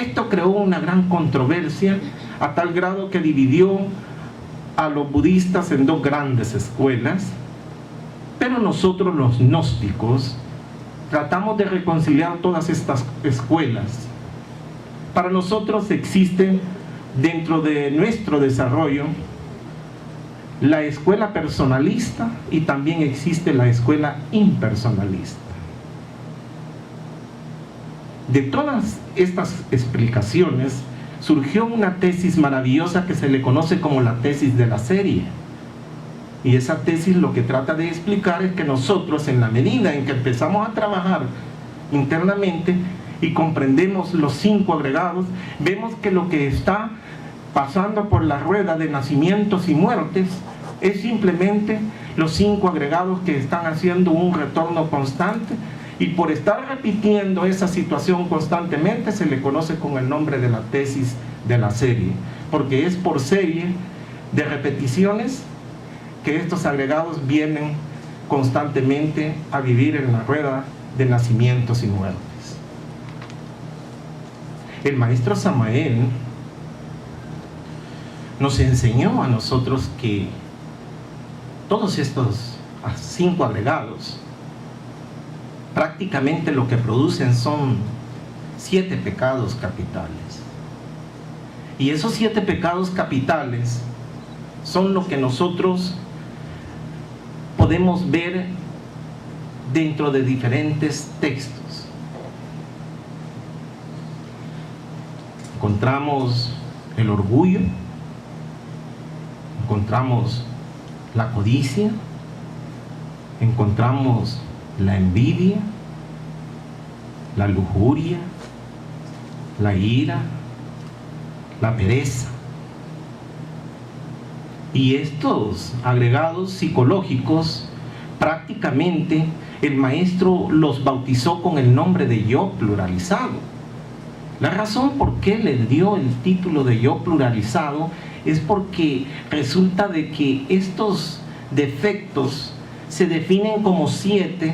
Esto creó una gran controversia a tal grado que dividió a los budistas en dos grandes escuelas, pero nosotros los gnósticos tratamos de reconciliar todas estas escuelas. Para nosotros existe dentro de nuestro desarrollo la escuela personalista y también existe la escuela impersonalista. De todas estas explicaciones surgió una tesis maravillosa que se le conoce como la tesis de la serie. Y esa tesis lo que trata de explicar es que nosotros, en la medida en que empezamos a trabajar internamente y comprendemos los 5 agregados, vemos que lo que está pasando por la rueda de nacimientos y muertes es simplemente los 5 agregados que están haciendo un retorno constante, y por estar repitiendo esa situación constantemente se le conoce con el nombre de la tesis de la serie, porque es por serie de repeticiones que estos agregados vienen constantemente a vivir en la rueda de nacimientos y muertes. El maestro Samael nos enseñó a nosotros que todos estos 5 agregados prácticamente lo que producen son 7 pecados capitales. Y esos 7 pecados capitales son lo que nosotros podemos ver dentro de diferentes textos. Encontramos el orgullo, encontramos la codicia, encontramos la envidia, la lujuria, la ira, la pereza. Y estos agregados psicológicos prácticamente el maestro los bautizó con el nombre de yo pluralizado. La razón por qué le dio el título de yo pluralizado es porque resulta de que estos defectos se definen como 7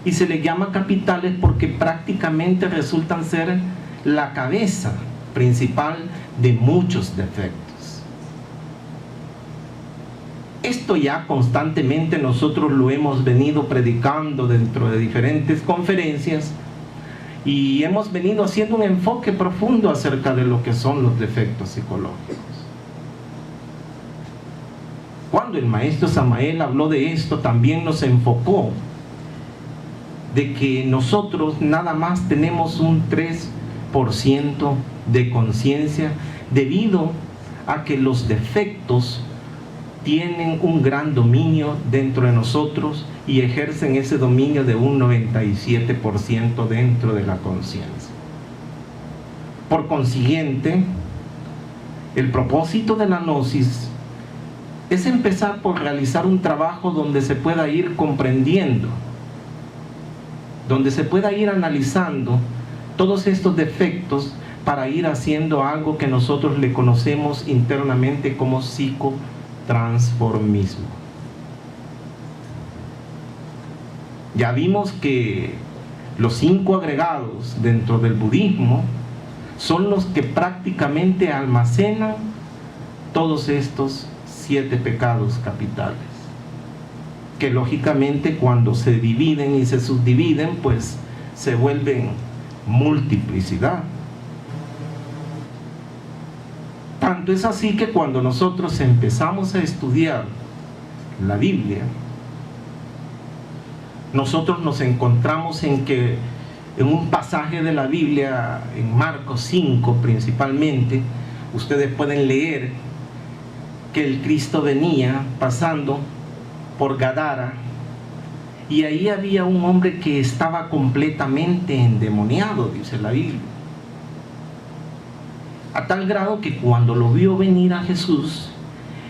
y se les llama capitales porque prácticamente resultan ser la cabeza principal de muchos defectos. Esto ya constantemente nosotros lo hemos venido predicando dentro de diferentes conferencias y hemos venido haciendo un enfoque profundo acerca de lo que son los defectos psicológicos. Cuando el maestro Samael habló de esto, también nos enfocó de que nosotros nada más tenemos un 3% de conciencia debido a que los defectos tienen un gran dominio dentro de nosotros y ejercen ese dominio de un 97% dentro de la conciencia. Por consiguiente, el propósito de la gnosis es empezar por realizar un trabajo donde se pueda ir comprendiendo, donde se pueda ir analizando todos estos defectos para ir haciendo algo que nosotros le conocemos internamente como psicotransformismo. Ya vimos que los 5 agregados dentro del budismo son los que prácticamente almacenan todos estos 7 pecados capitales, que lógicamente cuando se dividen y se subdividen pues se vuelven multiplicidad. Tanto es así que cuando nosotros empezamos a estudiar la Biblia, nosotros nos encontramos en que en un pasaje de la Biblia, en Marcos 5 principalmente, ustedes pueden leer que el Cristo venía pasando por Gadara y ahí había un hombre que estaba completamente endemoniado, dice la Biblia, a tal grado que cuando lo vio venir a Jesús,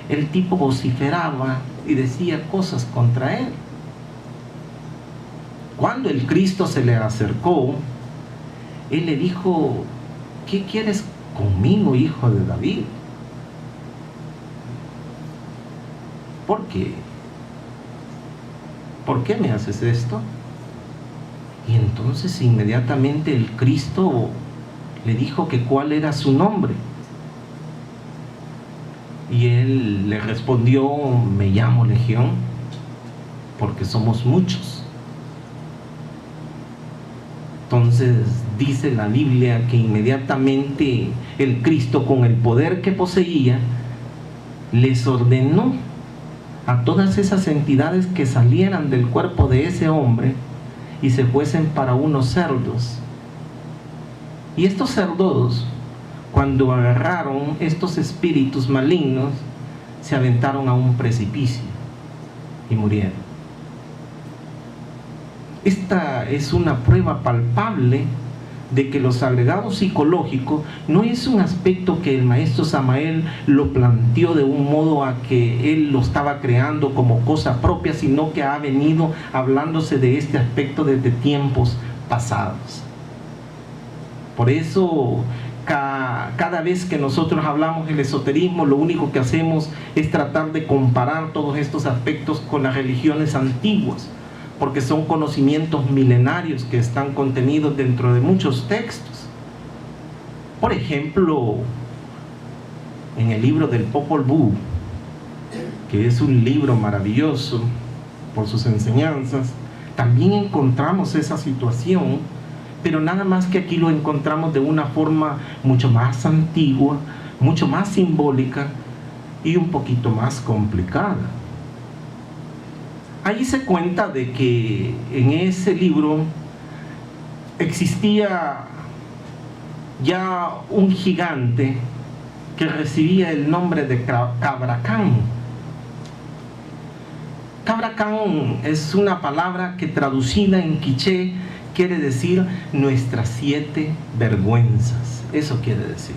el tipo vociferaba y decía cosas contra él. Cuando el Cristo se le acercó, él le dijo: ¿qué quieres conmigo, hijo de David? ¿Por qué? ¿Por qué me haces esto? Y entonces inmediatamente el Cristo le dijo que cuál era su nombre. Y él le respondió: me llamo Legión, porque somos muchos. Entonces dice la Biblia que inmediatamente el Cristo, con el poder que poseía, les ordenó a todas esas entidades que salieran del cuerpo de ese hombre y se fuesen para unos cerdos. Y estos cerdos, cuando agarraron estos espíritus malignos, se aventaron a un precipicio y murieron. Esta es una prueba palpable de que los agregados psicológicos no es un aspecto que el maestro Samael lo planteó de un modo a que él lo estaba creando como cosa propia, sino que ha venido hablándose de este aspecto desde tiempos pasados. Por eso cada vez que nosotros hablamos del esoterismo, lo único que hacemos es tratar de comparar todos estos aspectos con las religiones antiguas, porque son conocimientos milenarios que están contenidos dentro de muchos textos. Por ejemplo, en el libro del Popol Vuh, que es un libro maravilloso por sus enseñanzas, también encontramos esa situación, pero nada más que aquí lo encontramos de una forma mucho más antigua, mucho más simbólica y un poquito más complicada. Ahí se cuenta de que en ese libro existía ya un gigante que recibía el nombre de Cabracán. Cabracán es una palabra que traducida en quiché quiere decir nuestras 7 vergüenzas. Eso quiere decir.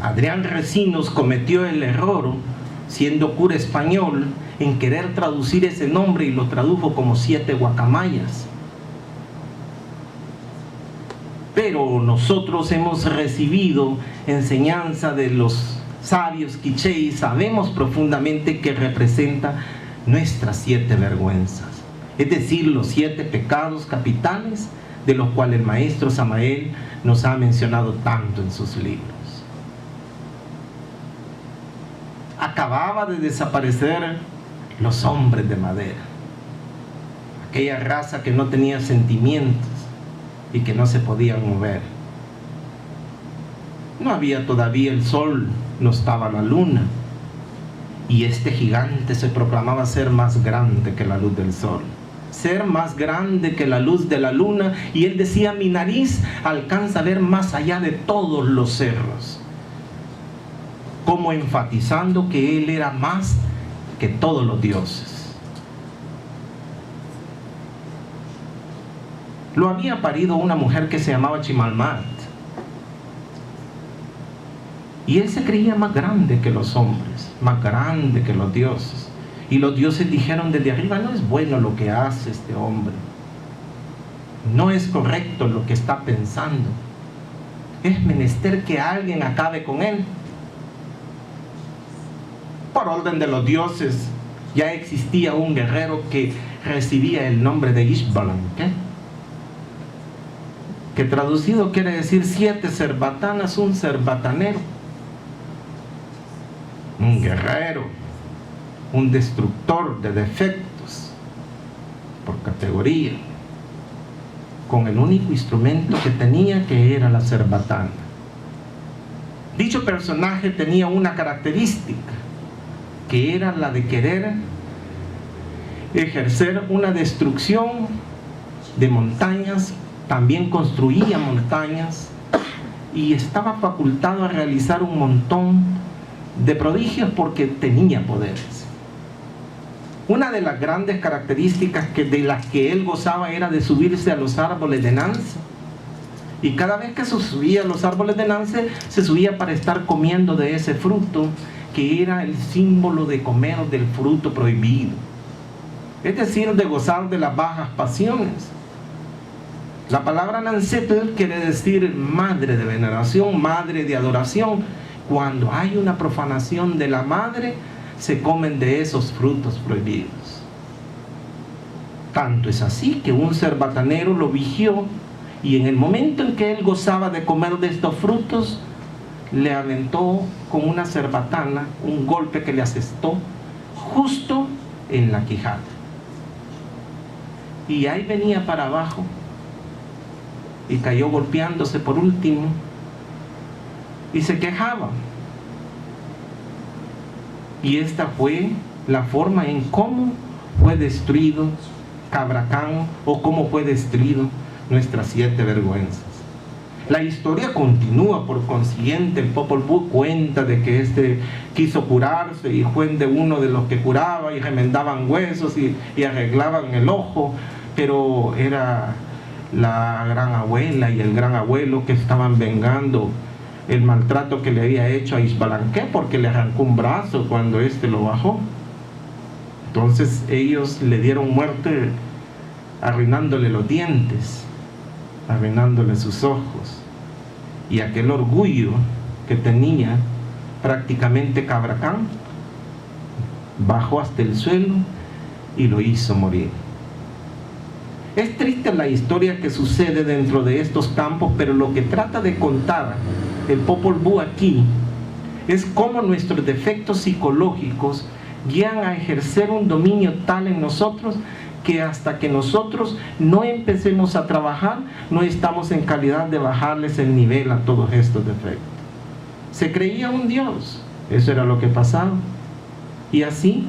Adrián Recinos cometió el error, siendo cura español, en querer traducir ese nombre y lo tradujo como 7 guacamayas. Pero nosotros hemos recibido enseñanza de los sabios quiché y sabemos profundamente que representa nuestras 7 vergüenzas, es decir, los 7 pecados capitales de los cuales el maestro Samael nos ha mencionado tanto en sus libros. Acababa de desaparecer los hombres de madera, aquella raza que no tenía sentimientos y que no se podían mover. No había todavía el sol, no estaba la luna, y este gigante se proclamaba ser más grande que la luz del sol, ser más grande que la luz de la luna, y él decía: mi nariz alcanza a ver más allá de todos los cerros, como enfatizando que él era más que todos los dioses. Lo había parido una mujer que se llamaba Chimalmat, y él se creía más grande que los hombres, más grande que los dioses, y los dioses dijeron desde arriba: no es bueno lo que hace este hombre, no es correcto lo que está pensando, es menester que alguien acabe con él. Por orden de los dioses, ya existía un guerrero que recibía el nombre de Ishbalan, que traducido quiere decir 7 cerbatanas, un cerbatanero, un guerrero, un destructor de defectos por categoría, con el único instrumento que tenía, que era la cerbatana. Dicho personaje tenía una característica, que era la de querer ejercer una destrucción de montañas. También construía montañas y estaba facultado a realizar un montón de prodigios porque tenía poderes. Una de las grandes características de las que él gozaba era de subirse a los árboles de Nance, y cada vez que se subía a los árboles de Nance, se subía para estar comiendo de ese fruto, que era el símbolo de comer del fruto prohibido, es decir, de gozar de las bajas pasiones. La palabra Nansetl quiere decir madre de veneración, madre de adoración. Cuando hay una profanación de la madre, se comen de esos frutos prohibidos. Tanto es así que un cerbatanero lo vigió Y en el momento en que él gozaba de comer de estos frutos, le aventó con una cerbatana un golpe que le asestó justo en la quijada. Y ahí venía para abajo y cayó golpeándose por último y se quejaba. Y esta fue la forma en cómo fue destruido Cabracán, o cómo fue destruido nuestras 7 vergüenzas. La historia continúa, por consiguiente, el Popol Vuh cuenta de que este quiso curarse y fue de uno de los que curaba y remendaban huesos y arreglaban el ojo, pero era la gran abuela y el gran abuelo que estaban vengando el maltrato que le había hecho a Ixbalanque, porque le arrancó un brazo cuando éste lo bajó. Entonces ellos le dieron muerte arruinándole los dientes, arruinándole sus ojos, y aquel orgullo que tenía prácticamente Cabracán bajó hasta el suelo y lo hizo morir. Es triste la historia que sucede dentro de estos campos, pero lo que trata de contar el Popol Vuh aquí es cómo nuestros defectos psicológicos guían a ejercer un dominio tal en nosotros que hasta que nosotros no empecemos a trabajar, no estamos en calidad de bajarles el nivel a todos estos defectos. Se creía un Dios, eso era lo que pasaba. Y así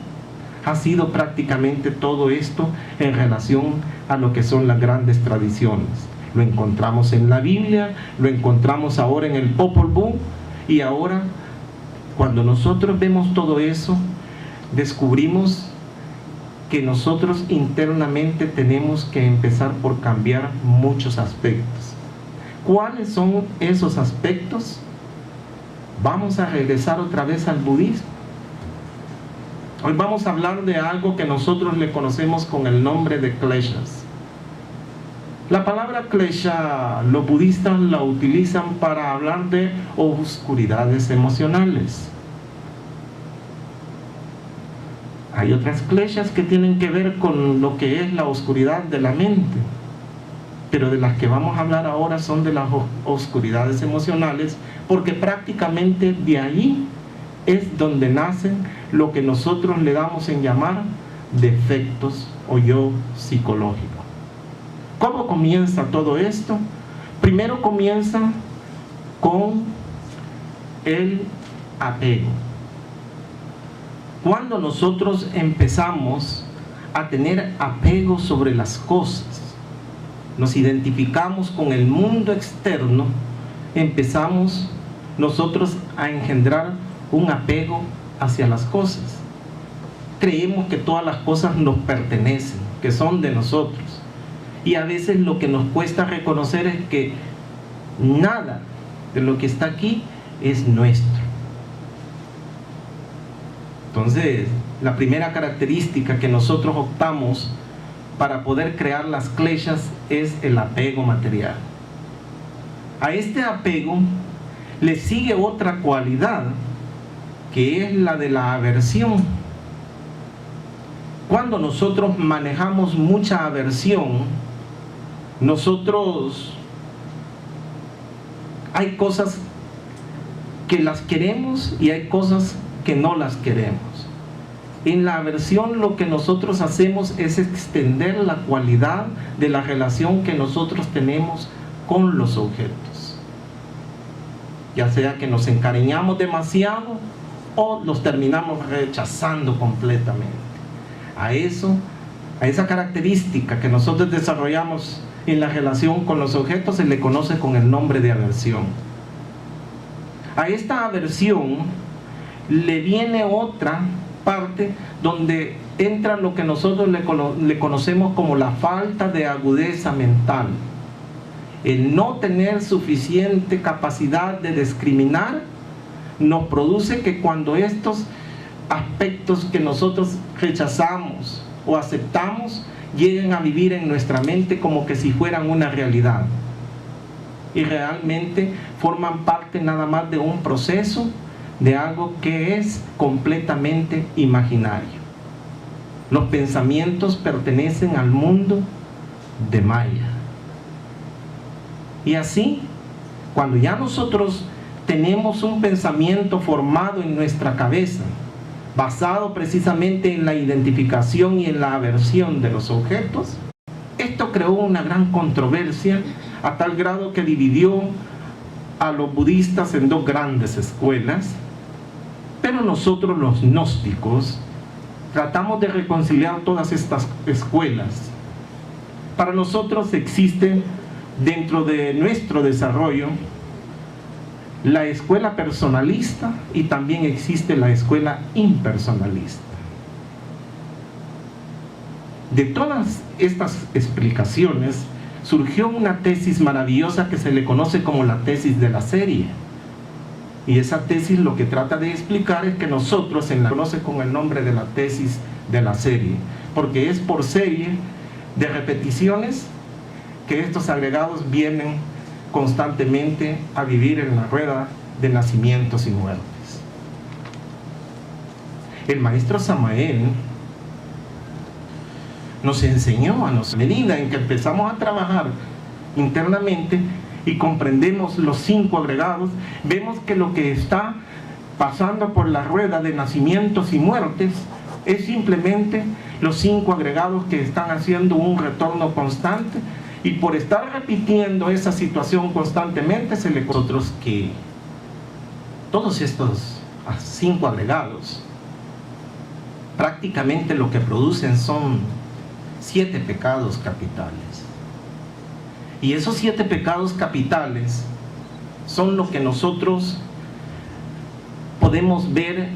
ha sido prácticamente todo esto en relación a lo que son las grandes tradiciones. Lo encontramos en la Biblia, lo encontramos ahora en el Popol Vuh, y ahora, cuando nosotros vemos todo eso, descubrimos que nosotros internamente tenemos que empezar por cambiar muchos aspectos. ¿Cuáles son esos aspectos? Vamos a regresar otra vez al budismo. Hoy vamos a hablar de algo que nosotros le conocemos con el nombre de kleshas. La palabra klesha, los budistas la utilizan para hablar de oscuridades emocionales. Hay otras kleshas que tienen que ver con lo que es la oscuridad de la mente, pero de las que vamos a hablar ahora son de las oscuridades emocionales, porque prácticamente de ahí es donde nacen lo que nosotros le damos en llamar defectos o yo psicológico. ¿Cómo comienza todo esto? Primero comienza con el apego. Cuando nosotros empezamos a tener apego sobre las cosas, nos identificamos con el mundo externo, empezamos nosotros a engendrar un apego hacia las cosas. Creemos que todas las cosas nos pertenecen, que son de nosotros. Y a veces lo que nos cuesta reconocer es que nada de lo que está aquí es nuestro. Entonces, la primera característica que nosotros optamos para poder crear las kleshas es el apego material. A este apego le sigue otra cualidad, que es la de la aversión. Cuando nosotros manejamos mucha aversión, nosotros hay cosas que las queremos y hay cosas que no las queremos. En la aversión lo que nosotros hacemos es extender la cualidad de la relación que nosotros tenemos con los objetos, ya sea que nos encariñamos demasiado o los terminamos rechazando completamente. A esa característica que nosotros desarrollamos en la relación con los objetos se le conoce con el nombre de aversión. A esta aversión le viene otra parte donde entra lo que nosotros le conocemos como la falta de agudeza mental. El no tener suficiente capacidad de discriminar nos produce que cuando estos aspectos que nosotros rechazamos o aceptamos lleguen a vivir en nuestra mente como que si fueran una realidad, y realmente forman parte nada más de un proceso de algo que es completamente imaginario. Los pensamientos pertenecen al mundo de Maya. Y así, cuando ya nosotros tenemos un pensamiento formado en nuestra cabeza, basado precisamente en la identificación y en la aversión de los objetos, esto creó una gran controversia a tal grado que dividió a los budistas en dos grandes escuelas, pero nosotros los gnósticos tratamos de reconciliar todas estas escuelas. Para nosotros existe dentro de nuestro desarrollo la escuela personalista y también existe la escuela impersonalista. De todas estas explicaciones surgió una tesis maravillosa que se le conoce como la tesis de la serie. Y esa tesis lo que trata de explicar es que nosotros se la conoce con el nombre de la tesis de la serie, porque es por serie de repeticiones que estos agregados vienen constantemente a vivir en la rueda de nacimientos y muertes. El maestro Samael nos enseñó, a nuestra medida en que empezamos a trabajar internamente y comprendemos los 5 agregados, vemos que lo que está pasando por la rueda de nacimientos y muertes es simplemente los 5 agregados que están haciendo un retorno constante, y por estar repitiendo esa situación constantemente se le conoce a nosotros que todos estos 5 agregados prácticamente lo que producen son 7 pecados capitales. Y esos 7 pecados capitales son lo que nosotros podemos ver